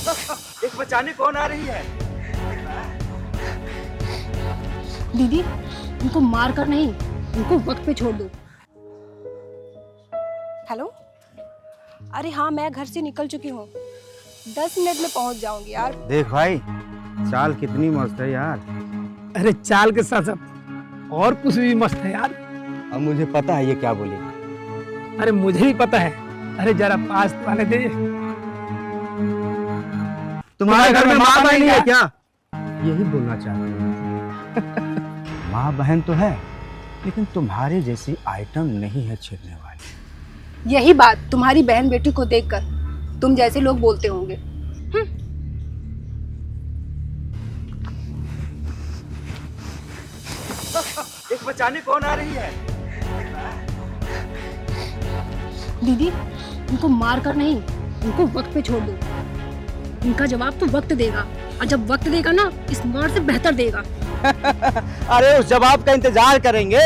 एक बचाने कौन आ रही है? दीदी, उनको मार कर नहीं, उनको वक्त पे छोड़ दो। हेलो, अरे हाँ, मैं घर से निकल चुकी हूँ, 10 मिनट में पहुँच जाऊंगी यार। देख भाई, चाल कितनी मस्त है यार। अरे चाल के साथ साथ और कुछ भी मस्त है यार। अब मुझे पता है ये क्या बोलेगी। अरे मुझे भी पता है। अरे जरा पास तो आने दे। तुम्हारे घर में माँ बहन नहीं है क्या? यही बोलना चाहती हूँ। माँ बहन तो है, लेकिन तुम्हारे जैसी आइटम नहीं है छेड़ने वाली। यही बात तुम्हारी बहन बेटी को देखकर तुम जैसे लोग बोलते होंगे। एक बचाने कौन आ रही है? दीदी, उनको मार कर नहीं, उनको वक्त पे छोड़ दो। उनका जवाब तो वक्त देगा, और जब वक्त देगा ना, इस मार से बेहतर देगा। अरे उस जवाब का इंतजार करेंगे।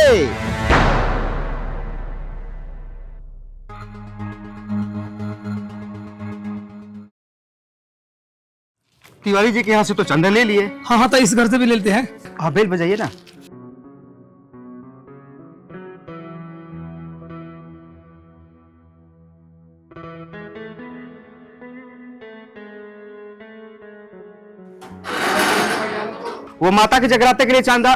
तिवारी जी के यहाँ से तो चंदा ले लिए। हाँ हाँ, तो इस घर से भी लेते हैं। आप बेल बजाइए ना। वो माता के जगराते के लिए चांदा।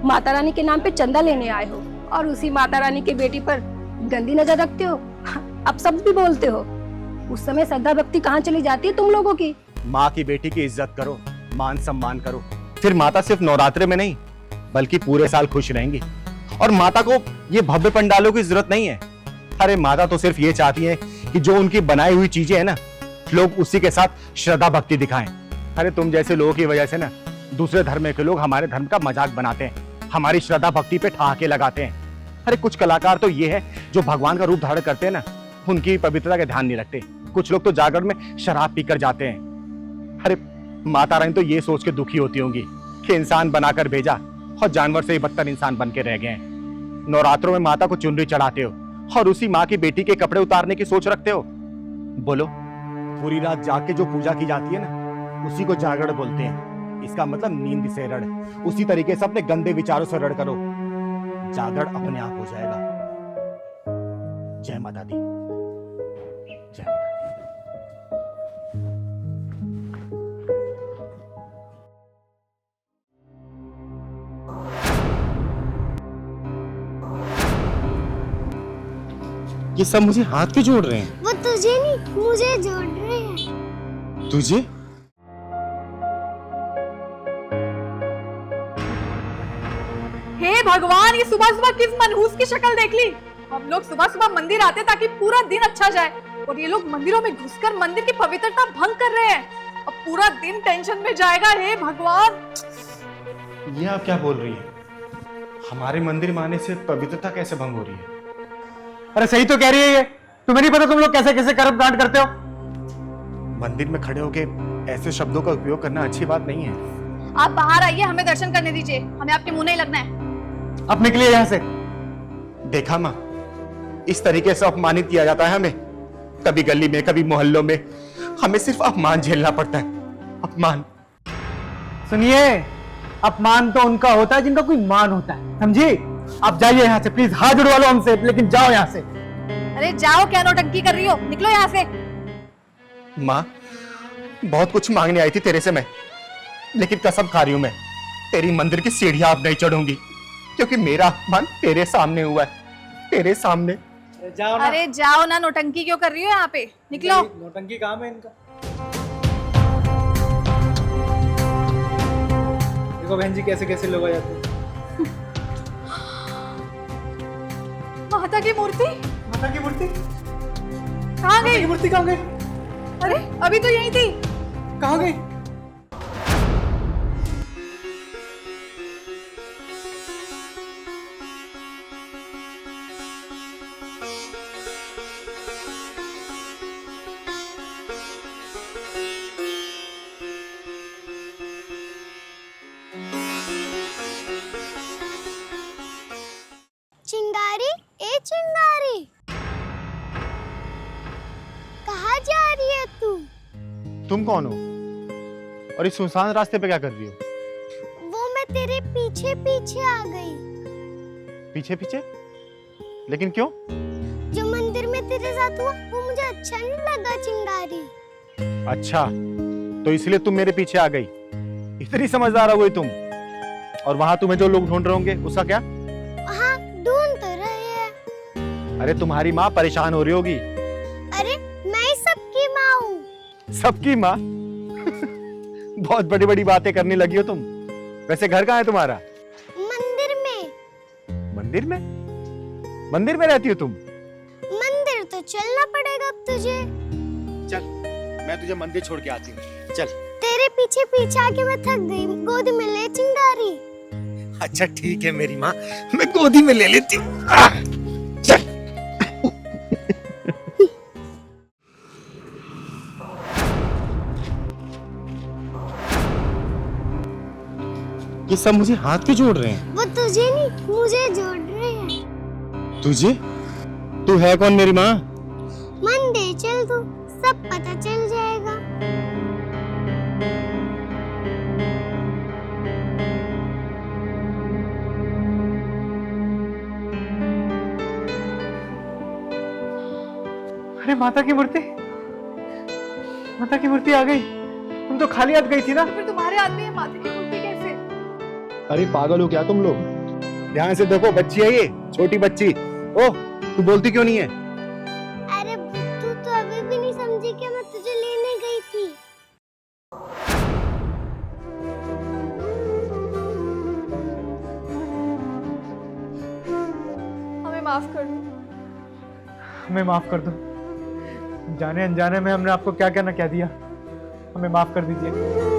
माता रानी के नाम पे चंदा लेने आए हो और उसी माता रानी की बेटी पर गंदी नजर रखते हो। अब सब भी बोलते हो। उस समय श्रद्धा भक्ति कहाँ चली जाती है तुम लोगों की? माँ की बेटी की इज्जत करो, मान सम्मान करो, फिर माता सिर्फ नवरात्रे में नहीं बल्कि पूरे साल खुश रहेंगी। और माता को ये भव्य पंडालों की जरूरत नहीं है। अरे माता तो सिर्फ ये चाहती है कि जो उनकी बनाई हुई चीजें है ना, लोग उसी के साथ श्रद्धा भक्ति दिखाएं। अरे तुम जैसे लोगों की वजह से ना दूसरे धर्म के लोग हमारे धर्म का मजाक बनाते हैं, हमारी श्रद्धा भक्ति पे ठहाके लगाते हैं। अरे कुछ कलाकार तो ये है जो भगवान का रूप धारण करते हैं ना, उनकी पवित्रता का ध्यान नहीं रखते। कुछ लोग तो जागरण में शराब पीकर जाते हैं। अरे माता रानी तो ये सोच के दुखी होती होंगी कि इंसान बनाकर भेजा और जानवर से ही बदतर इंसान बन के रह गए हैं। नवरात्रों में माता को चुनरी चढ़ाते हो और उसी माँ की बेटी के कपड़े उतारने की सोच रखते हो। बोलो, पूरी रात जाग के जो पूजा की जाती है ना, उसी को जागरण बोलते हैं। इसका मतलब नींद से रड़। उसी तरीके से अपने गंदे विचारों से रड़ करो, जागरण अपने आप हो जाएगा। जय माता दी, जय माता दी। ये सब मुझे हाथ क्यों जोड़ रहे हैं? वो तुझे नहीं, मुझे जोड़ रहे हैं। तुझे? हे भगवान, ये सुबह सुबह किस मनहूस की शक्ल देख ली। हम लोग सुबह सुबह मंदिर आते ताकि पूरा दिन अच्छा जाए, और ये लोग मंदिरों में घुसकर मंदिर की पवित्रता भंग कर रहे हैं। अब पूरा दिन टेंशन में जाएगा। हे भगवान, ये आप क्या बोल रही हैं? हमारे मंदिर में आने से पवित्रता कैसे भंग हो रही है? अरे सही तो कह रही है ये। तुम्हें नहीं पता तुम लोग कैसे कैसे कर्म कांड करते हो? मंदिर में खड़े होके ऐसे शब्दों का उपयोग करना अच्छी बात नहीं है। आप बाहर आइए, हमें दर्शन करने दीजिए। हमें आपके मुंह नहीं लगना है। अब निकलिए यहाँ से। देखा माँ, इस तरीके से अपमानित किया जाता है हमें। कभी गली में, कभी मोहल्लों में हमें सिर्फ अपमान झेलना पड़ता है। अपमान। सुनिए, अपमान तो उनका होता है जिनका कोई मान होता है, समझी? आप जाइए यहाँ से प्लीज। हाथ जुड़वा लो हमसे, लेकिन जाओ यहाँ से। अरे जाओ, क्या नौटंकी कर रही हो? निकलो यहाँ से। माँ, बहुत कुछ मांगने आई थी तेरे से मैं, लेकिन कसम खा रही हूं मैं, तेरी मंदिर की सीढ़ियां अब नहीं चढ़ूंगी, क्योंकि मेरा अपमान तेरे सामने हुआ है। तेरे सामने। जाओ ना। अरे जाओ ना, नौटंकी क्यों कर रही हो यहाँ पे? निकलो। नौटंकी काम है इनका। देखो बहन जी, कैसे कैसे लोग आ जाते हैं। माता की मूर्ति माता की मूर्ति? कहाँ गई? मूर्ति कहाँ गई? अरे अभी तो यही थी। कहाँ गई? चिंगारी, ए तुम कौन हो और इस सुनसान रास्ते पे क्या कर रही हो? वो मैं तेरे पीछे पीछे आ गई। पीछे पीछे? लेकिन क्यों? जो मंदिर में तेरे साथ हुआ वो मुझे अच्छा नहीं लगा चिंगारी। अच्छा, तो इसलिए तुम मेरे पीछे आ गई। इतनी समझदार हो गई तुम। और वहां तुम्हें जो लोग ढूंढ रहे होंगे उसका क्या? हाँ, ढूंढ तो रहे हैं। अरे तुम्हारी माँ परेशान हो रही होगी। अरे मैं ही सबकी माँ हूँ। सबकी माँ? बहुत बड़ी बड़ी बातें करने लगी हो तुम। वैसे घर कहाँ है तुम्हारा? मंदिर में। मंदिर में? मंदिर में रहती हो तुम? मंदिर तो चलना पड़ेगा अब तुझे। चल, मैं तुझे मंदिर छोड़ के आती हूँ। चल। तेरे पीछे पीछे आके मैं थक गई। गोद में ले चिंगारी। अच्छा ठीक है मेरी माँ, मैं गोदी में ले लेती हूँ। चल। ये सब मुझे हाथ क्यों जोड़ रहे हैं? वो तुझे नहीं मुझे जोड़ रहे हैं। तुझे? तू है कौन मेरी माँ? मंदिर चल तू, सब पता चल जाएगा। अरे माता की मूर्ति, माता की मूर्ति आ गई। तुम तो खाली हाथ गई थी ना। तो फिर तुम्हारे हाथ में ये माता की मूर्ति कैसे? अरे पागल हो क्या तुम लोग? ध्यान से देखो, बच्ची है ये, छोटी बच्ची। ओह, तू बोलती क्यों नहीं है? अरे तू तो अभी भी नहीं समझी कि मैं तुझे लेने गई थी। हमें माफ कर दो। हमें माफ कर दो। जाने अनजाने में हमने आपको क्या क्या ना कह दिया। हमें माफ कर दीजिए।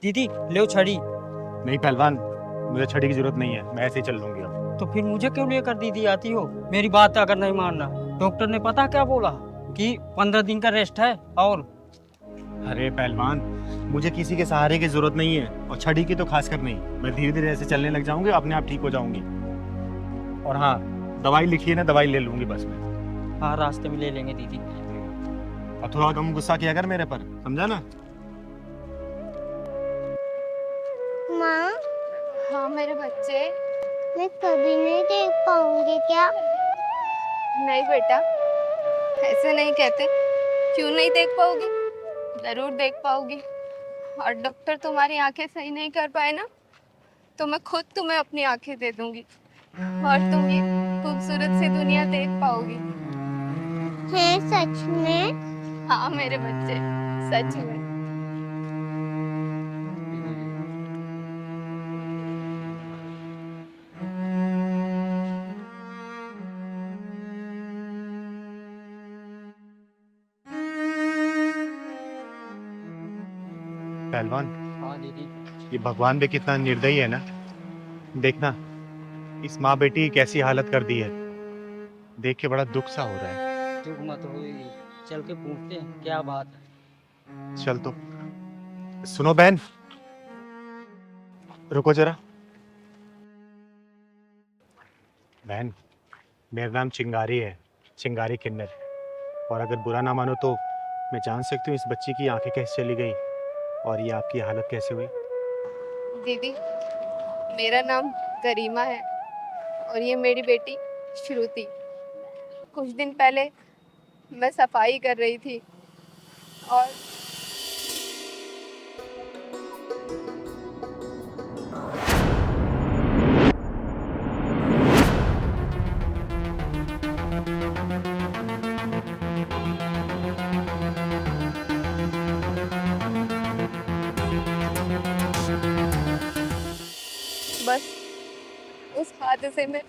दीदी ले छड़ी। नहीं पहलवान, मुझे छड़ी की जरूरत नहीं है, मैं ऐसे ही चल लूंगी अब। तो फिर मुझे क्यों लेकर दीदी आती हो? मेरी बात अगर नहीं मानना, डॉक्टर ने पता क्या बोला कि 15 दिन का रेस्ट है। और अरे पहलवान, मुझे किसी के सहारे की जरूरत नहीं है, और छड़ी की तो खासकर नहीं। मैं धीरे धीरे ऐसे चलने लग जाऊंगी, अपने आप ठीक हो जाऊंगी। और हाँ, दवाई लिखी है ना, दवाई ले लूंगी बस मैं। हाँ, रास्ते में ले लेंगे दीदी। और थोड़ा कम गुस्सा किया कर मेरे पर, समझा ना? माँ, हाँ मेरे बच्चे। मैं कभी नहीं देख पाऊंगी क्या? नहीं बेटा, ऐसे नहीं कहते। क्यों नहीं देख पाओगी? जरूर देख पाओगी। और डॉक्टर तुम्हारी आंखें सही नहीं कर पाए ना, तो मैं खुद तुम्हें अपनी आंखें दे दूंगी और तुम ये खूबसूरत सी दुनिया देख पाओगी। है सच में? हाँ मेरे बच्चे, सच में। पहलवान, हाँ दीदी। ये भगवान भी कितना निर्दयी है ना। देखना, इस माँ बेटी की कैसी हालत कर दी है। देख के बड़ा दुख सा हो रहा है। दुख मत हो, चल के पूछते हैं क्या बात है। चल तो। सुनो बहन, रुको जरा। बहन, मेरा नाम चिंगारी है, चिंगारी किन्नर। और अगर बुरा ना मानो तो मैं जान सकती हूँ इस बच्ची की आंखें कैसे चली गई और ये आपकी हालत कैसे हुई? दीदी, मेरा नाम करीमा है और ये मेरी बेटी श्रुति। कुछ दिन पहले मैं सफाई कर रही थी और बस उस हादसे में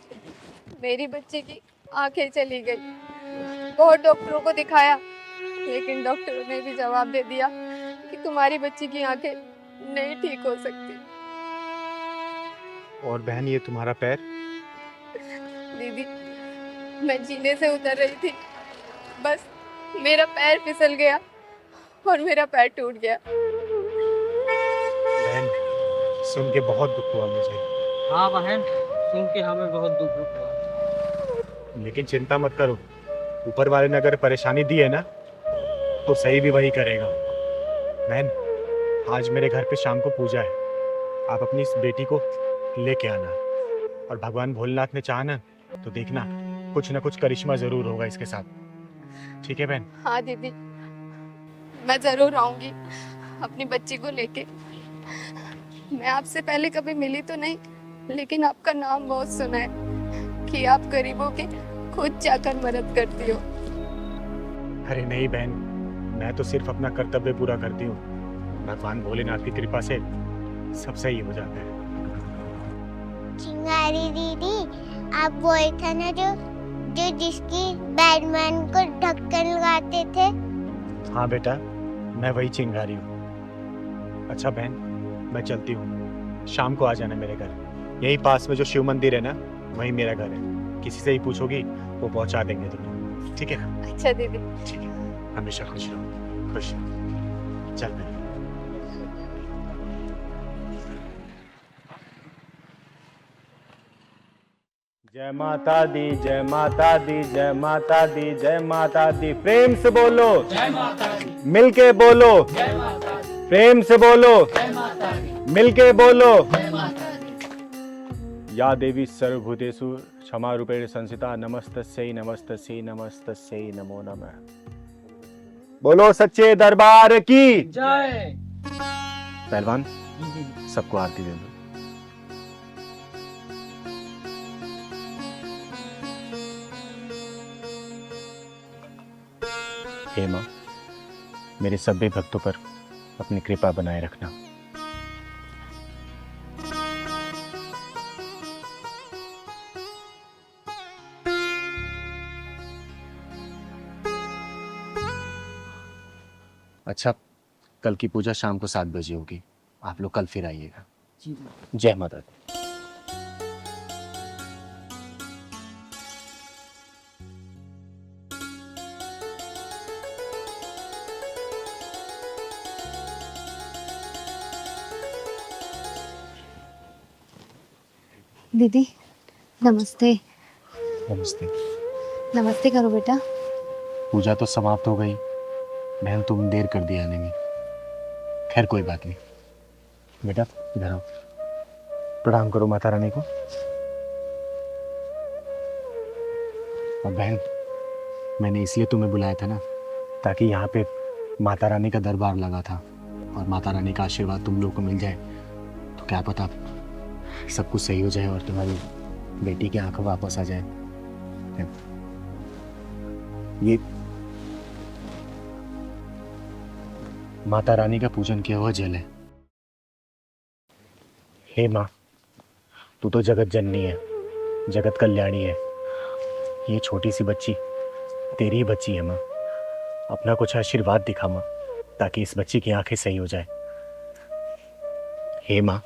मेरी बच्ची की आंखें चली गई। बहुत डॉक्टरों को दिखाया, लेकिन डॉक्टरों ने भी जवाब दे दिया कि तुम्हारी बच्ची की आंखें नहीं ठीक हो सकती। और बहन, ये तुम्हारा पैर? दीदी, मैं जीने से उतर रही थी, बस मेरा पैर फिसल गया और मेरा पैर टूट गया। बहन, सुन के बहुत दुख हुआ मुझे, हाँ बहन, सुन के हमें बहुत दुख हुआ। लेकिन चिंता मत करो, ऊपर वाले ने अगर परेशानी दी है ना तो सही भी वही करेगा। बहन, आज मेरे घर पे शाम को पूजा है, आप अपनी इस बेटी को लेके आना, और भगवान भोलेनाथ ने चाहा ना तो देखना कुछ ना कुछ करिश्मा जरूर होगा इसके साथ। ठीक है बहन? हाँ दीदी, मैं जरूर आऊंगी अपनी बच्ची को लेके। मैं आपसे पहले कभी मिली तो नहीं, लेकिन आपका नाम बहुत सुना है कि आप गरीबों के खुद जाकर मदद करती हो। अरे नहीं बहन, मैं तो सिर्फ अपना कर्तव्य पूरा करती हूँ, भगवान भोलेनाथ की कृपा से सब सही हो जाता है। चिंगारी दीदी, आप वही था ना जो जिसकी बैटमैन को ढक्कन लगाते थे? हाँ बेटा, मैं वही चिंगारी हूँ। अच्छा बहन, मैं चलती हूँ, शाम को आ जाना मेरे घर। यही पास में जो शिव मंदिर है ना, वही मेरा घर है। किसी से ही पूछोगी वो पहुँचा देंगे तुम्हें, ठीक है? अच्छा दीदी। ठीक है, हमेशा खुश रहो, खुश रहो। चल बहन। जय माता दी, जय माता दी, जय माता दी, जय माता दी। प्रेम से बोलो जय माता दी। मिलके बोलो जय माता दी। प्रेम से बोलो जय माता दी। मिलके बोलो जय माता दी। या देवी सर्वभूतेषु क्षमा रूपेण संस्थिता, नमस्तस्यै नमस्तस्यै नमस्तस्यै नमो नमः। बोलो सच्चे दरबार की जय। पहलवान, सबको आरती दे दो। हे माँ, मेरे सभी भक्तों पर अपनी कृपा बनाए रखना। अच्छा, कल की पूजा शाम को 7 बजे होगी, आप लोग कल फिर आइएगा। जय माता दी। दीदी नमस्ते। नमस्ते। नमस्ते करो बेटा। पूजा तो समाप्त हो गई, बहन तुम देर कर दी आने में। खैर कोई बात नहीं। बेटा इधर आओ, प्रणाम करो माता रानी को। और बहन, मैंने इसलिए तुम्हें बुलाया था ना, ताकि यहाँ पे माता रानी का दरबार लगा था, और माता रानी का आशीर्वाद तुम लोग को मिल जाए तो क्या पता सब कुछ सही हो जाए और तुम्हारी बेटी की आंखें वापस आ जाए। ये माता रानी का पूजन किया हुआ जल है। हे माँ, तू तो जगत जननी है, जगत कल्याणी है। ये छोटी सी बच्ची तेरी ही बच्ची है माँ, अपना कुछ आशीर्वाद दिखा माँ, ताकि इस बच्ची की आंखें सही हो जाए। हे माँ,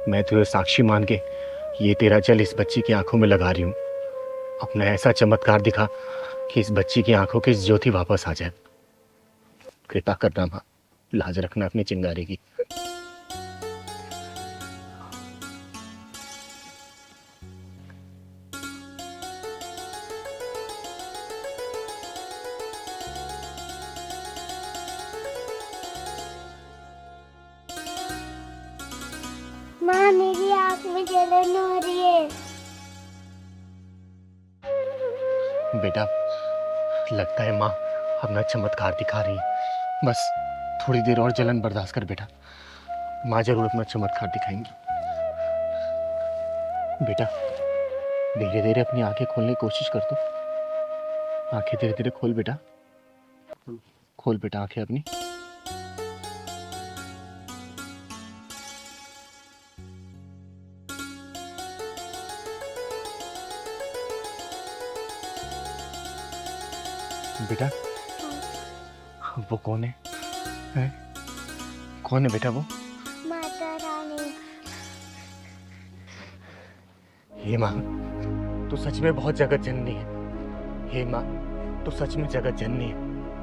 मैं तुझे साक्षी मान के ये तेरा जल इस बच्ची की आंखों में लगा रही हूँ। अपना ऐसा चमत्कार दिखा कि इस बच्ची की आंखों की ज्योति वापस आ जाए। कृपा करना माँ, लाज रखना अपनी चिंगारी की। माँ, मेरी आँख में जलन हो रही है। बेटा, लगता है माँ अपना चमत्कार दिखा रही है। बस थोड़ी देर और जलन बर्दाश्त कर बेटा, माँ जरूर अपना चमत्कार दिखाएंगी। बेटा धीरे धीरे अपनी आंखें खोलने की कोशिश कर दो। आंखें धीरे धीरे खोल बेटा, खोल बेटा आंखें अपनी। बेटा वो कौन है? हैं? कौन है बेटा वो? माता रानी। हे माँ, तू सच में बहुत जगत जननी है। हे माँ, तू सच में जगत जननी है।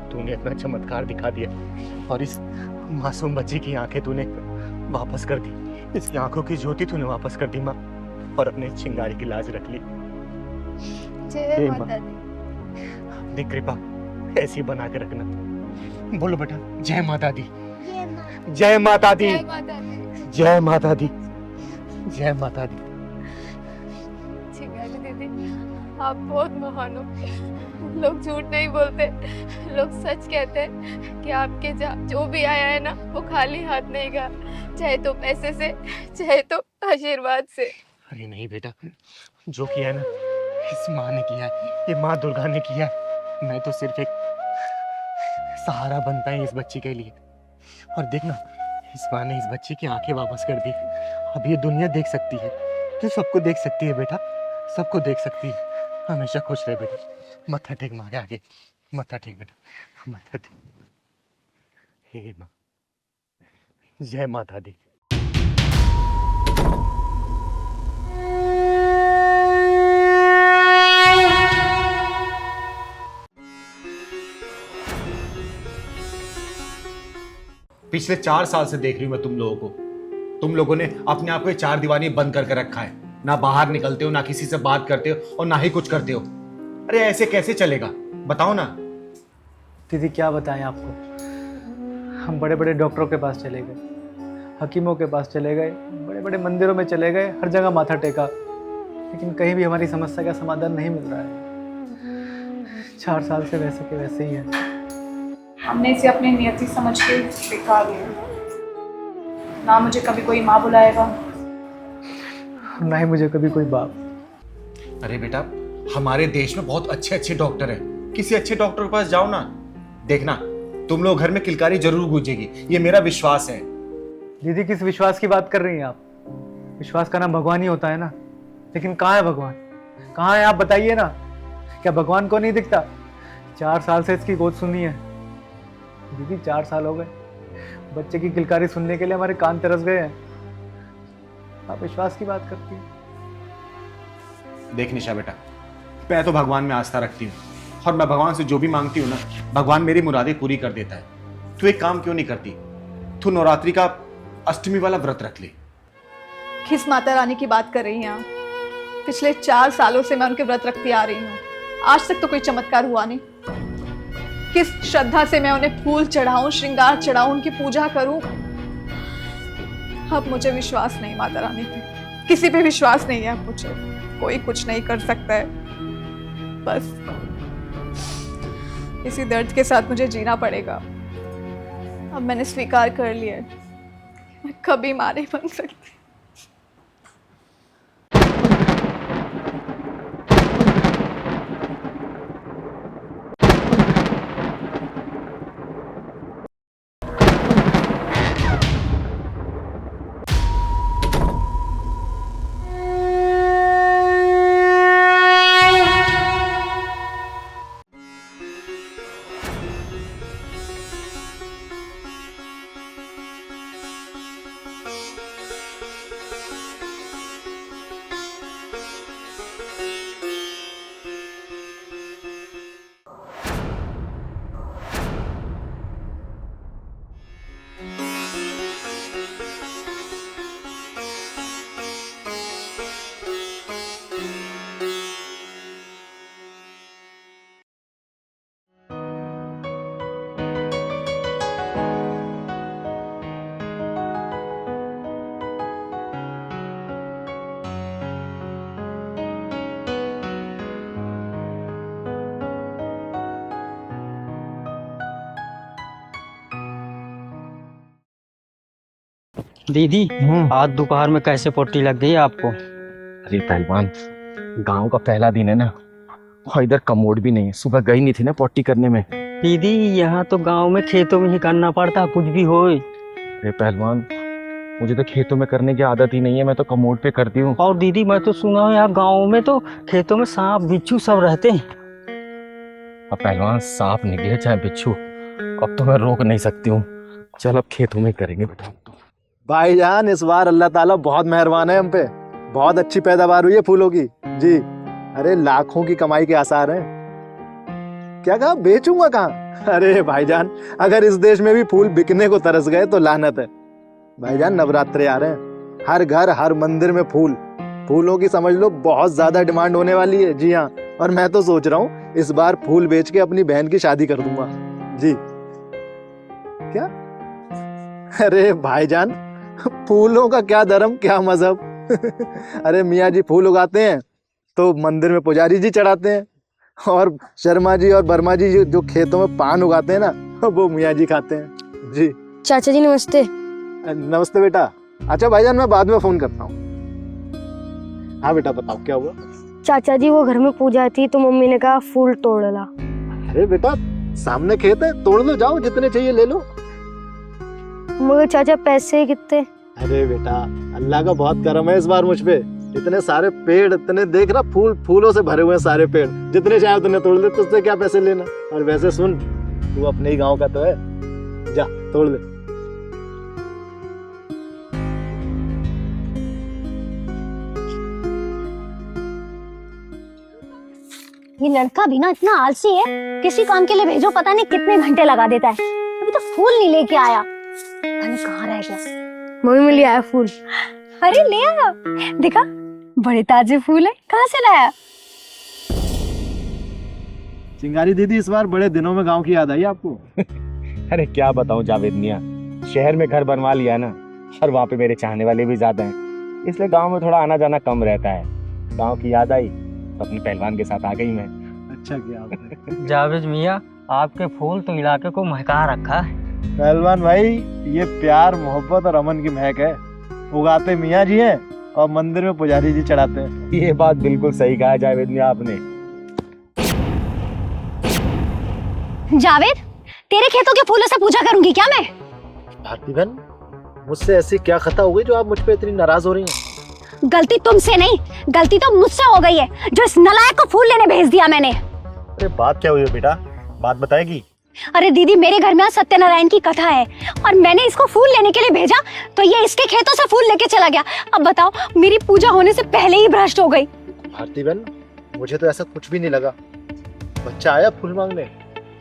तूने इतना चमत्कार दिखा दिया और इस मासूम बच्ची की आंखें तूने वापस कर दी, इसकी आंखों की ज्योति तूने वापस कर दी माँ, और अपने चिंगारी की लाज रख ली। जय हे माता माँ। दी। अपनी कृपा ऐसी बना के रखना। बोलो बेटा, जय माता दी, ये माँ जय माता दी, जय माता दी। जय माता दी, जय माता दी। चिंगारी दीदी, आप बहुत महान हो। लोग झूठ नहीं बोलते, लोग सच कहते हैं कि आपके जो भी आया है ना, वो खाली हाथ नहीं गया, चाहे तो पैसे से, चाहे तो आशीर्वाद से। अरे नहीं बेटा, जो किया है ना, इस माँ ने किया है, ये माँ दुर्गा ने किया है। मैं तो सिर्फ एक सहारा बनता है इस बच्ची के लिए। और देखना, इस माँ ने इस बच्ची की आंखें वापस कर दी। अब ये दुनिया देख सकती है, तो सबको देख सकती है बेटा, सबको देख सकती है। हमेशा खुश रहे बेटा। मत्था टेक माँ के आगे, मत्था टेक बेटा, मत्था टेक। हे माँ, जय माता दी। पिछले 4 साल से देख रही हूं मैं तुम लोगों को। तुम लोगों ने अपने आप को 4 दीवारी बंद करके रखा है, ना बाहर निकलते हो, ना किसी से बात करते हो, और ना ही कुछ करते हो। अरे ऐसे कैसे चलेगा, बताओ ना। दीदी क्या बताएं आपको, हम बड़े बड़े डॉक्टरों के पास चले गए, हकीमों के पास चले गए, बड़े बड़े मंदिरों में चले गए, हर जगह माथा टेका, लेकिन कहीं भी हमारी समस्या का समाधान नहीं मिल रहा है। 4 साल से वैसे के वैसे ही है। हमने इसे अपनी नियति समझ के स्वीकार लिया। ना मुझे कभी कोई माँ बुलाएगा, ना ही मुझे कभी कोई बाप। अरे बेटा, हमारे देश में बहुत अच्छे अच्छे डॉक्टर हैं, किसी अच्छे डॉक्टर के पास जाओ ना। देखना, तुम लोग घर में किलकारी जरूर गूंजेगी, ये मेरा विश्वास है। दीदी किस विश्वास की बात कर रही हैं आप? विश्वास का नाम भगवान ही होता है ना, लेकिन कहाँ है भगवान, कहाँ है आप बताइए ना। क्या भगवान को नहीं दिखता? 4 साल से इसकी गोद सुनी है दीदी, 4 साल हो गए। बच्चे की किलकारी सुनने के लिए हमारे कान तरस गए हैं, आप विश्वास की बात करती हैं। देख निशा बेटा, मैं तो भगवान में आस्था रखती हूँ, और मैं भगवान से जो भी मांगती हूँ ना, भगवान मेरी मुरादें पूरी कर देता है। तू एक काम क्यों नहीं करती, तू नवरात्रि का अष्टमी वाला व्रत रख ले। किस माता रानी की बात कर रही हैं आप? पिछले 4 सालों से मैं उनके व्रत रखती आ रही हूँ, आज तक तो कोई चमत्कार हुआ नहीं। किस श्रद्धा से मैं उन्हें फूल चढ़ाऊं, श्रृंगार चढ़ाऊं, उनकी पूजा करूं। अब मुझे विश्वास नहीं माता रानी पे, किसी पे विश्वास नहीं है मुझे। कोई कुछ नहीं कर सकता है, बस इसी दर्द के साथ मुझे जीना पड़ेगा। अब मैंने स्वीकार कर लिया है, मैं कभी मां नहीं बन सकती। दीदी, आज दोपहर में कैसे पट्टी लग गई आपको? अरे पहलवान, गांव का पहला दिन है ना, और इधर कमोड भी नहीं है। सुबह गई नहीं थी ना पट्टी करने में। दीदी, यहाँ तो गांव में खेतों में ही करना पड़ता, कुछ भी होए। अरे पहलवान, मुझे तो खेतों में करने की आदत ही नहीं है, मैं तो कमोड पे करती हूँ। और दीदी, मैं तो सुना हूँ यहाँ गाँव में तो खेतों में सांप बिच्छू सब रहते हैं। अब पहलवान, सांप निकले चाहे बिच्छू, अब तो मैं रोक नहीं सकती हूँ। चल अब खेतों में करेंगे बेटा। भाईजान, इस बार अल्लाह ताला बहुत मेहरबान है हम पे, बहुत अच्छी पैदावार हुई है फूलों की जी। अरे लाखों की कमाई के आसार हैं। क्या कहा, बेचूंगा कहाँ? अरे भाईजान, अगर इस देश में भी फूल बिकने को तरस गए तो लानत है। भाईजान नवरात्रे आ रहे हैं, हर घर हर मंदिर में फूलों की समझ लो बहुत ज्यादा डिमांड होने वाली है। जी हाँ, और मैं तो सोच रहा हूँ इस बार फूल बेच के अपनी बहन की शादी कर दूंगा। जी क्या? अरे भाईजान, फूलों का क्या धर्म क्या मजहब। अरे मियाँ जी फूल उगाते हैं तो मंदिर में पुजारी जी चढ़ाते हैं, और शर्मा जी और वर्मा जी जो खेतों में पान उगाते हैं ना, वो मियाँ जी खाते हैं। जी चाचा जी नमस्ते। नमस्ते बेटा। अच्छा भाईजान, मैं बाद में फोन करता हूँ। हाँ बेटा बताओ क्या हुआ? चाचा जी वो घर में पूजा थी तो मम्मी ने कहा फूल तोड़ ला। अरे बेटा सामने खेत है, तोड़ लो, जाओ जितने चाहिए ले लो। मगर चाचा पैसे कितने? अरे बेटा अल्लाह का बहुत करम है इस बार मुझ पे। इतने सारे पेड़, इतने देख रहा, फूलों से भरे हुए हैं सारे पेड़, जितने चाहे उतने तोड़ ले, तुझसे क्या पैसे लेना। और वैसे सुन, तू अपने ही गांव का तो है, जा तोड़ ले। ये लड़का भी ना इतना आलसी है, किसी काम के लिए भेजो पता नहीं कितने घंटे लगा देता है, अभी तो फूल नहीं लेके आया, पता नहीं कहाँ रह गया। मम्मी में ले आया फूल। अरे ले आया, देखा बड़े ताजे फूल है, कहाँ से लाया? चिंगारी दीदी इस बार बड़े दिनों में गांव की याद आई आपको? अरे क्या बताऊं जावेद मियां, शहर में घर बनवा लिया ना, और वहाँ पे मेरे चाहने वाले भी ज्यादा हैं, इसलिए गांव में थोड़ा आना जाना कम रहता है। गांव की याद आई तो अपने पहलवान के साथ आ गई मैं। अच्छा किया आपने। जावेद मियाँ, आपके फूल तो इलाके को महका रखा है। पहलवान भाई, ये प्यार मोहब्बत और अमन की महक है। उगाते मियाँ जी हैं और मंदिर में पुजारी जी चढ़ाते हैं। ये बात बिल्कुल सही कहा जावेद मियां आपने। जावेद, तेरे खेतों के फूलों से पूजा करूंगी क्या मैं? भारती बहन, मुझसे ऐसी क्या खता हो गई जो आप मुझ पे इतनी नाराज हो रही हैं? गलती तुमसे नहीं, गलती तो मुझसे हो गई है, जो इस नलायक को फूल लेने भेज दिया मैंने। अरे बात क्या हुई है बेटा, बात बताएगी? अरे दीदी, मेरे घर में आज सत्यनारायण की कथा है और मैंने इसको फूल लेने के लिए भेजा तो ये इसके खेतों से फूल लेके चला गया। अब बताओ, मेरी पूजा होने से पहले ही भ्रष्ट हो गई। भारती बहन, मुझे तो ऐसा कुछ भी नहीं लगा। बच्चा आया फूल मांगने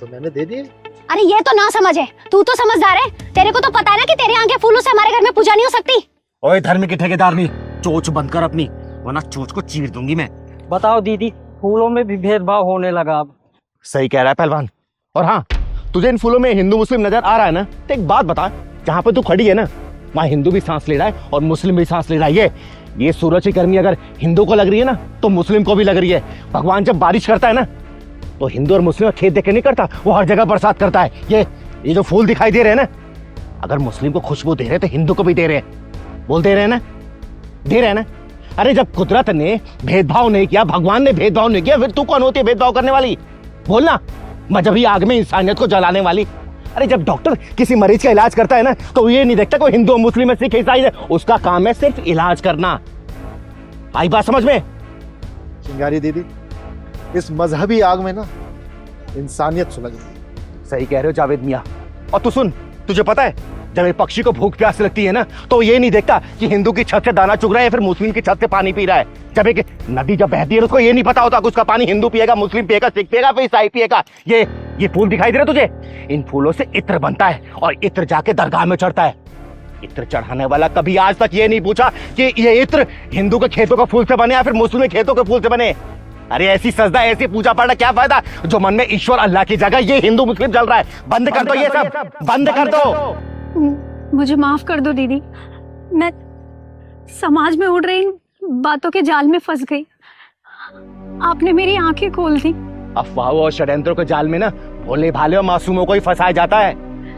तो मैंने दे दिए। अरे ये तो ना समझ है, तू तो समझदार है, तेरे को तो पता है ना कि तेरे यहाँ के फूलों से हमारे घर में पूजा नहीं हो सकती। ओए धर्म की ठेकेदारनी, चोंच बंद कर अपनी, वरना चोंच को चीर दूंगी मैं। बताओ दीदी, फूलों में भी भेदभाव होने लगा अब। सही कह रहा है पहलवान। और हाँ, तुझे इन फूलों में हिंदू मुस्लिम नजर आ रहा है ना, तो एक बात बता, जहाँ पे तू खड़ी है ना, वहाँ हिंदू भी सांस ले रहा है और मुस्लिम भी सांस ले रहा है। ये सूरज की गर्मी अगर हिंदू को लग रही है ना, तो मुस्लिम को भी लग रही है। भगवान जब बारिश करता है ना, तो हिंदू और मुस्लिम खेत देख के नहीं करता, वो हर जगह बरसात करता है। ये जो फूल दिखाई दे रहे हैं ना, अगर मुस्लिम को खुशबू दे रहे हैं तो हिंदू को भी दे रहे हैं। बोल दे रहे हैं ना, दे रहे हैं ना। अरे जब कुदरत ने भेदभाव नहीं किया, भगवान ने भेदभाव नहीं किया, फिर तू कौन होती है भेदभाव करने वाली? बोलना, मजहबी आग में इंसानियत को जलाने वाली। अरे जब डॉक्टर किसी मरीज का इलाज करता है ना, तो ये नहीं देखता कोई हिंदू मुस्लिम है सिख ईसाई है, उसका काम है सिर्फ इलाज करना। आई बात समझ में? चिंगारी दीदी, इस मजहबी आग में ना इंसानियत सुलग गई। सही कह रहे हो जावेद मियां। और तू सुन, तुझे पता है, जब एक पक्षी को भूख प्यास लगती है ना, तो ये नहीं देखता कि हिंदू की छत से दाना चुग रहा है या फिर मुस्लिम की छत से पानी पी रहा है। जब एक नदी जब बहती है, उसको ये नहीं पता होता कि उसका पानी हिंदू पिएगा, मुस्लिम पिएगा, सिख पिएगा, फिर ईसाई पिएगा। ये फूल दिखाई दे रहे तुझे? इन फूलों से इत्र बनता है और इत्र जाके दरगाह में चढ़ता है। इत्र चढ़ाने वाला कभी आज तक ये नहीं पूछा कि ये इत्र हिंदू के खेतों के फूल से बने या फिर मुस्लिम के खेतों के फूल से बने। अरे ऐसी सजदा, ऐसी पूजा पाठ क्या फायदा, जो मन में ईश्वर अल्लाह की जगह ये हिंदू मुस्लिम चल रहा है। बंद कर दो ये सब, बंद कर दो। मुझे माफ कर दो दीदी, मैं समाज में उड़ रही इन बातों के जाल में फंस गई, आपने मेरी आंखें खोल दी। अफवाहों और षड्यंत्रों के जाल में ना भोले भाले और मासूमों को ही फंसाया जाता है,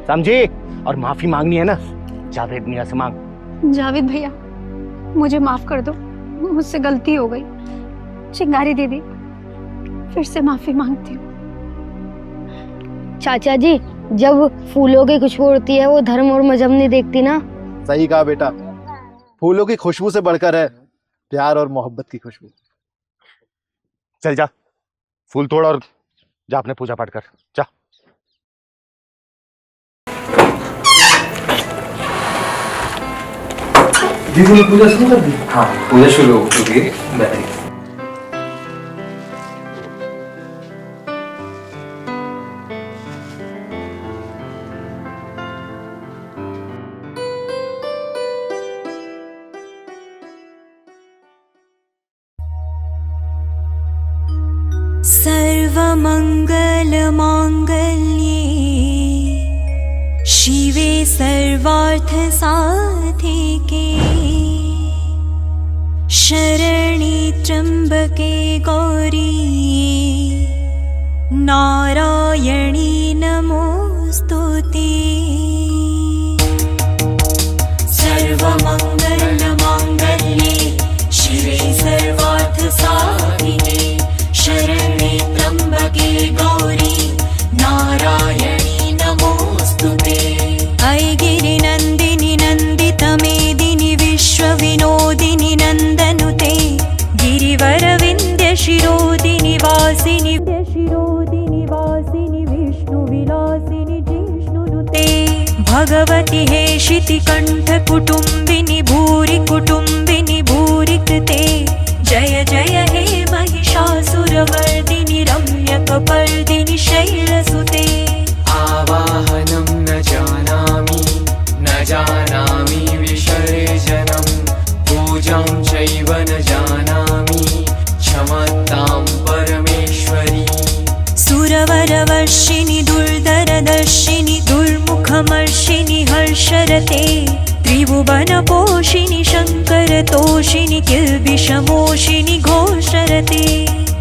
समझी? और माफी मांगनी है ना, जावेद मियां से मांग। जावेद भैया, मुझे माफ कर दो, मुझसे गलती हो गई। चिंगारी दीदी, फिर से माफी मांगती हूँ। चाचा जी, जब फूलों की खुशबू उड़ती है, वो धर्म और मजहब नहीं देखती ना। सही कहा बेटा, फूलों की खुशबू से बढ़कर है प्यार और मोहब्बत की खुशबू। चल जा, फूल तोड़ और जा अपने पूजा पाठ कर, जा। दीदी ने पूजा शुरू कर दी? हाँ, पूजा शुरू हो चुकी है, बैठिए। सर्वमङ्गलमाङ्गल्ये शिवे सर्वार्थसाधिके शरणे त्र्यम्बके गौरी नारायणी नमोस्तुते। सर्वमङ्गलमाङ्गल्ये शिवे सर्वार्थसाधिके शरणे त्र्यम्बके गौरी नारायणी नमोस्तुते। ऐ गिरिनन्दिनि नन्दितमेदिनि विश्वविनोदिनि नन्दनुते गिरिवरविन्द्यशिरोदिनि वासिनि विष्णुविलासिनि जिष्णुनुते। भगवति हेशितिकण्ठकुटुम्बिनि भूरि कुटुम्बिनि भूरि कृते। जय जय हे महिषासुरमर्दिनि रम्यकपर्दिनि शैलसुते। आवाहनं न जानामि विसर्जनं पूजां चैव न जानामि क्षमतां परमेश्वरी। सुरवरवर्षिणि दुर्धरदर्शिनि दुर्मुखमर्षिणि हर्षरते त्रिभुवनपोषिणि शङ्करतोषिणि किल्बिषमोषिणि घोषरते।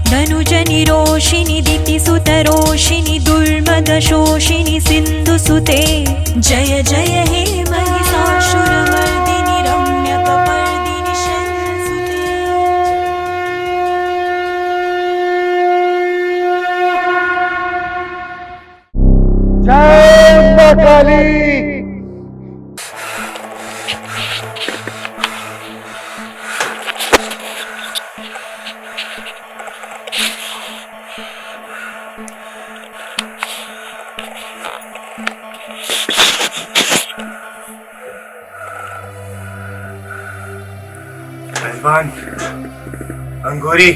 धनुजनिरोषिणि दितिसुतरोषिणि दुर्मदशोषिणि सिन्धुसुते। जय जय हे महिषासुरमर्दिनि रम्यकपर्दिनि शैलसुते। जय मां काली। पहलवान अंगूरी,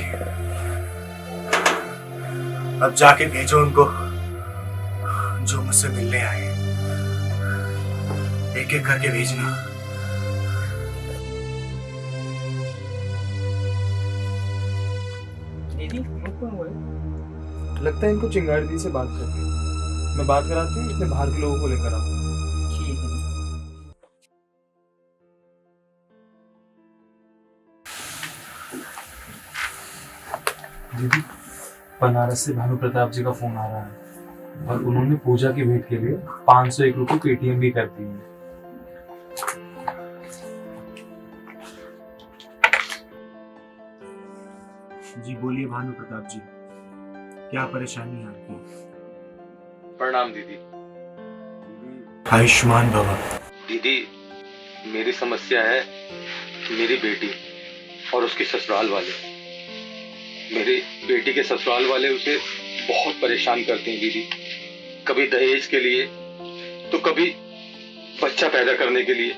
अब जाके भेजो उनको जो मुझसे मिलने आए। एक एक करके भेजना। लगता है इनको चिंगारी दी से बात करनी। मैं बात कराती हूँ, इसमें बाहर के लोगों को लेकर आओ। ठीक है। दीदी, बनारस से भानु प्रताप जी का फोन आ रहा है और उन्होंने पूजा की भेंट के लिए 501 रुपये पेटीएम भी कर दी है। जी बोलिए भानु प्रताप जी, क्या परेशानी है आपकी? प्रणाम दीदी। आयुष्मान भवा। दीदी, मेरी समस्या है मेरी बेटी और उसके ससुराल वाले। मेरी बेटी के ससुराल वाले उसे बहुत परेशान करते हैं दीदी। कभी दहेज के लिए तो कभी बच्चा पैदा करने के लिए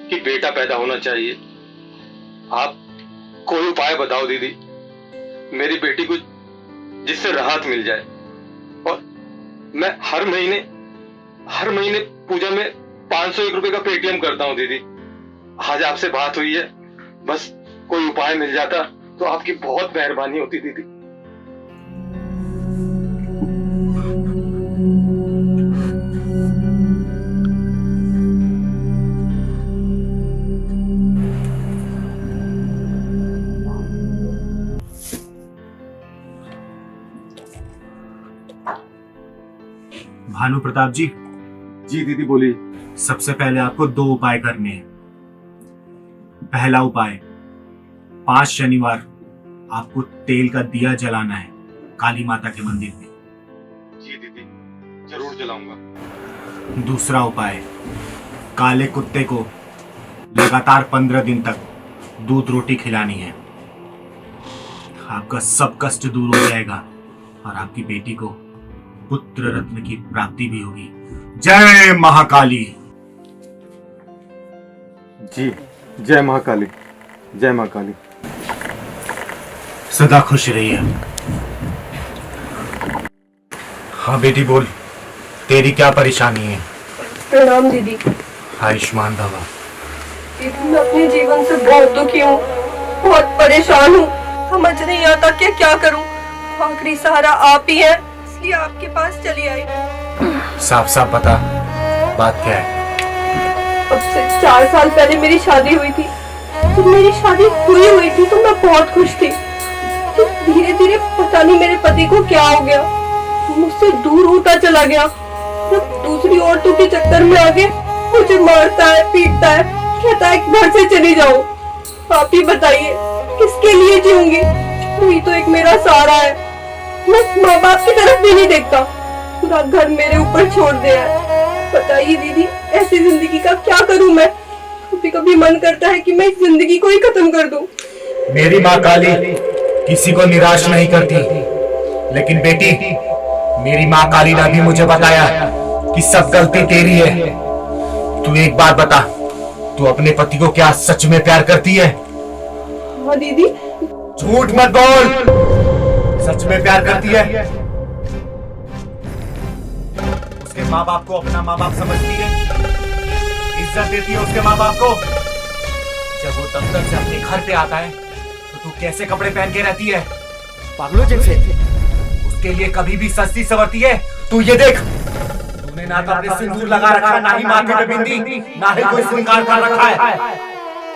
कि बेटा पैदा होना चाहिए। आप कोई उपाय बताओ दीदी, मेरी बेटी को जिससे राहत मिल जाए। और मैं हर महीने पूजा में 501 रुपए का पेटीएम करता हूँ दीदी। आज आपसे बात हुई है, बस कोई उपाय मिल जाता तो आपकी बहुत मेहरबानी होती दीदी। भानु प्रताप जी। जी दीदी बोलिए। सबसे पहले आपको 2 उपाय करने हैं। पहला उपाय, 5 शनिवार आपको तेल का दिया जलाना है काली माता के मंदिर में। जी दीदी, जरूर जलाऊंगा। दूसरा उपाय, काले कुत्ते को लगातार 15 दिन तक दूध रोटी खिलानी है। आपका सब कष्ट दूर हो जाएगा और आपकी बेटी को पुत्र रत्न की प्राप्ति भी होगी। जय महाकाली। जी, जय महाकाली, जय महाकाली। सदा खुश रहिए। हाँ बेटी बोल, तेरी क्या परेशानी है? प्रणाम दीदी। आयुष्मान भवा। दीदी, मैं अपने जीवन से बहुत दुखी हूँ, बहुत परेशान हूँ। समझ नहीं आता कि क्या करूँ। आखिरी सहारा आप ही है, इसलिए आपके पास चली आई। साफ साफ बता, बात क्या है? अब से 4 साल पहले मेरी शादी हुई थी। जब मेरी शादी हुई थी तो मैं बहुत खुश थी। तो धीरे धीरे पता नहीं मेरे पति को क्या हो गया, मुझसे दूर होता चला गया। जब दूसरी औरतों के चक्कर में आके मुझे मारता है, पीटता है, कहता है घर से चली जाओ। आप ही बताइए किसके लिए जीऊंगी? वही तो एक मेरा सहारा है। मैं माँ बाप की तरफ भी नहीं देखता, पूरा घर मेरे ऊपर छोड़ दिया है। बताइए दीदी, ऐसी जिंदगी का क्या करूं मैं? कभी कभी मन करता है कि मैं इस जिंदगी को ही खत्म कर दूं। मेरी माँ काली किसी को निराश नहीं करती, लेकिन बेटी, मेरी माँ काली ने भी मुझे बताया कि सब गलती तेरी है। तू एक बात बता, तू अपने पति को क्या सच में प्यार करती है? हाँ दीदी। झूठ मत बोल, सच में प्यार करती है? उसके माँ बाप को अपना माँ बाप समझती है, इज्जत देती है उसके माँ बाप को। जब वो दफ्तर से अपने घर पे आता है तो तू कैसे कपड़े पहन के रहती है? पागलों जैसे। उसके लिए कभी भी सस्ती सवरती है? तू ये देख, तूने ना तो अपने सिंदूर लगा रखा, ना ही माथे पे बिंदी, ना ही कोई श्रृंगार कर रखा है।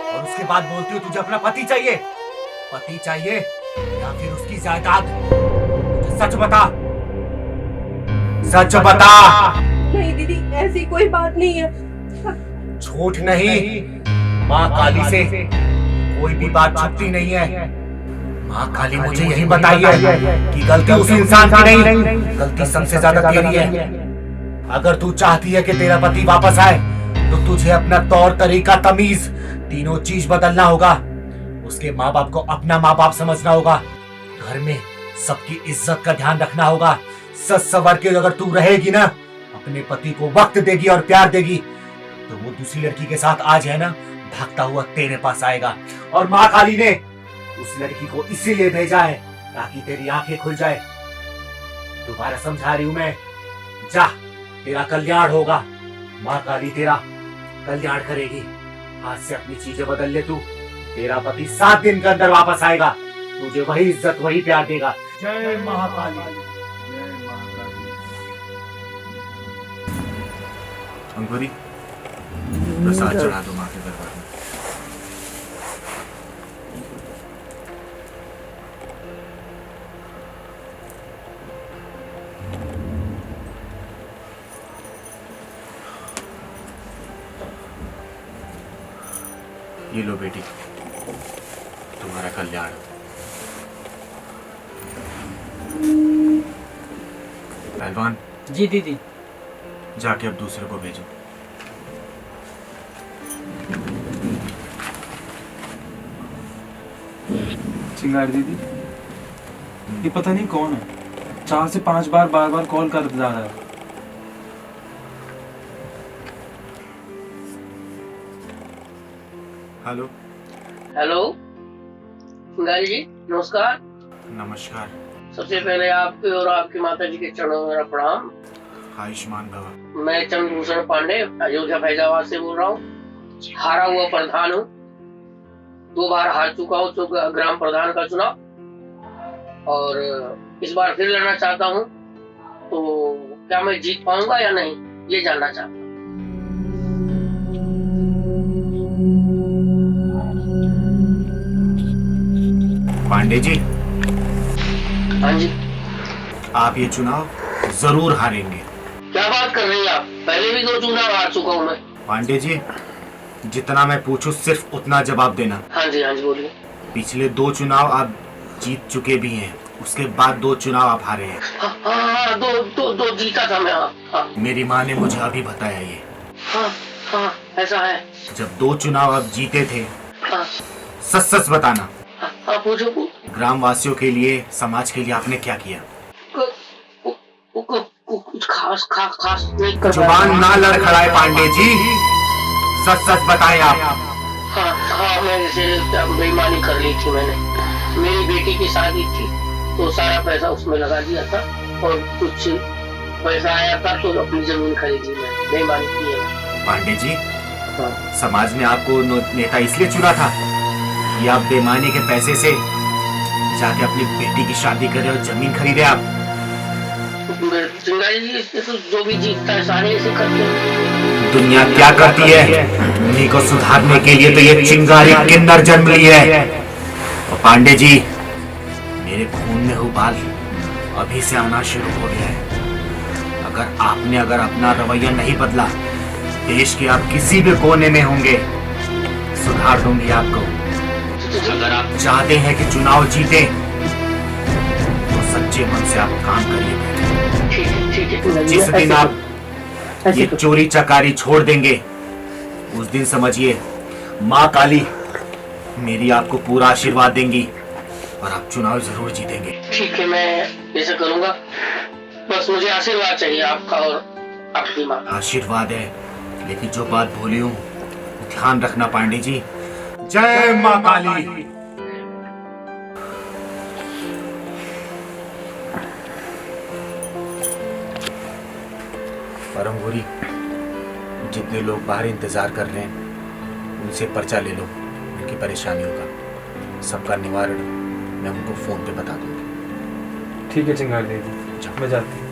और उसके बाद बोलती हो तुझे अपना पति चाहिए। पति चाहिए या फिर उसकी जायदाद? मुझे सच बता, सच बता। नहीं दीदी, ऐसी कोई बात नहीं है। झूठ नहीं, माँ काली से कोई भी बात छुपती नहीं है। माँ काली मुझे यही बताई है कि गलती उस इंसान की नहीं, गलती सबसे ज्यादा तेरी है। अगर तू चाहती है कि तेरा पति वापस आए तो तुझे अपना तौर तरीका, तमीज, तीनों चीज बदलना होगा। उसके माँ बाप को अपना माँ बाप समझना होगा। घर में सबकी इज्जत का ध्यान रखना होगा। सच सवर के अगर तू रहेगी ना, अपने पति को वक्त देगी और प्यार देगी, तो वो दूसरी लड़की के साथ आज है ना, भागता हुआ तेरे पास आएगा। और माँ काली ने उस लड़की को इसीलिए भेजा है ताकि तेरी आंखें खुल जाए। दोबारा समझा रही हूं मैं, जा, तेरा कल्याण होगा। माँ काली तेरा कल्याण करेगी। आज से अपनी चीजें बदल ले तू। तेरा पति 7 दिन के अंदर वापस आएगा, तुझे वही इज्जत, वही प्यार देगा। जय महाकाली। अंकुरी, प्रसाद चढ़ा दो माँ के दरबार में। ये लो बेटी, तुम्हारा कल्याण। पहलवान जी दीदी। जाके अब दूसरे को भेजो। चिंगारी दीदी, ये पता नहीं कौन है, 4 से 5 बार बार बार कॉल कर जा रहा है। हेलो। हेलो चिंगारी जी, नमस्कार। नमस्कार। सबसे पहले आपके और आपकी माता जी के चरणों में मेरा प्रणाम। आयुष्मान भव। मैं चंद्रभूषण पांडे अयोध्या फैजाबाद से बोल रहा हूँ। हारा हुआ प्रधान हूँ, 2 बार हार चुका हूँ ग्राम प्रधान का चुनाव, और इस बार फिर लड़ना चाहता हूँ। तो क्या मैं जीत पाऊंगा या नहीं, ये जानना चाहता हूँ। पांडे जी। हाँ जी। आप ये चुनाव जरूर हारेंगे। क्या बात कर रही हैं आप? पहले भी 2 चुनाव हार चुका हूँ मैं। पांडे जी, जितना मैं पूछूं सिर्फ उतना जवाब देना। हाँ जी बोलिए। पिछले 2 चुनाव आप जीत चुके भी हैं, उसके बाद 2 चुनाव आप हारे हैं। हाँ, दो जीता था मैं। हाँ। मेरी माँ ने मुझे अभी बताया ये। हाँ, ऐसा है। जब 2 चुनाव आप जीते थे, हाँ। सच सच बताना। हाँ, पूछो। ग्राम वासियों के लिए, समाज के लिए आपने क्या किया? कुछ खास नहीं कर। जुबान ना लड़खड़ाए पांडे जी, सच सच बताएं आप। हाँ, मैं जैसे बेईमानी कर ली थी मैंने। मेरी बेटी की शादी थी तो सारा पैसा उसमें लगा दिया था, और कुछ पैसा आया था तो अपनी जमीन खरीदी मैंने। बेईमानी की है। पांडे जी, समाज ने आपको नेता इसलिए चुना था कि आप बेईमानी के पैसे से जाके अपनी बेटी की शादी करे और जमीन खरीदे आप। चिंगारी जी, इससे तो जो भी जीतता है सारे ऐसे करते हैं। दुनिया क्या करती है, उन्हीं को सुधारने के लिए तो ये चिंगारी किन्नर जन्म ली है। और पांडे जी, मेरे खून में उबाल अभी से आना शुरू हो गया है। अगर अपना रवैया नहीं बदला, देश के आप किसी भी कोने में होंगे, सुधार दूंगी आपको। अगर आप चाहते हैं कि चुनाव जीते, तो सच्चे मन से आप काम करिए। जिस दिन आप ये चोरी चकारी छोड़ देंगे, उस दिन समझिए माँ काली मेरी आपको पूरा आशीर्वाद देंगी और आप चुनाव जरूर जीतेंगे। ठीक है, मैं ऐसा करूंगा। बस मुझे आशीर्वाद चाहिए आपका और आपकी माँ। आशीर्वाद है, लेकिन जो बात बोली हूँ ध्यान रखना पांडे जी। जय माँ काली। परमगुरी, जितने लोग बाहर इंतजार कर रहे हैं उनसे पर्चा ले लो, उनकी परेशानियों का सबका निवारण मैं उनको फोन पे बता दूंगी। ठीक है चिंगारी देवी, मैं जाती हूँ।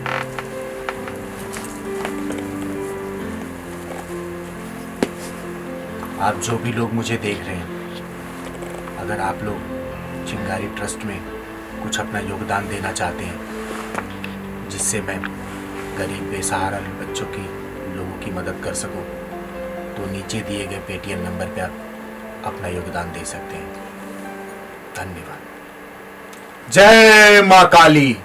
आप जो भी लोग मुझे देख रहे हैं, अगर आप लोग चिंगारी ट्रस्ट में कुछ अपना योगदान देना चाहते हैं, जिससे मैं गरीब बेसहारा बच्चों की लोगों की मदद कर सकूं, तो नीचे दिए गए पेटीएम नंबर पे आप अपना योगदान दे सकते हैं। धन्यवाद। जय माँ काली।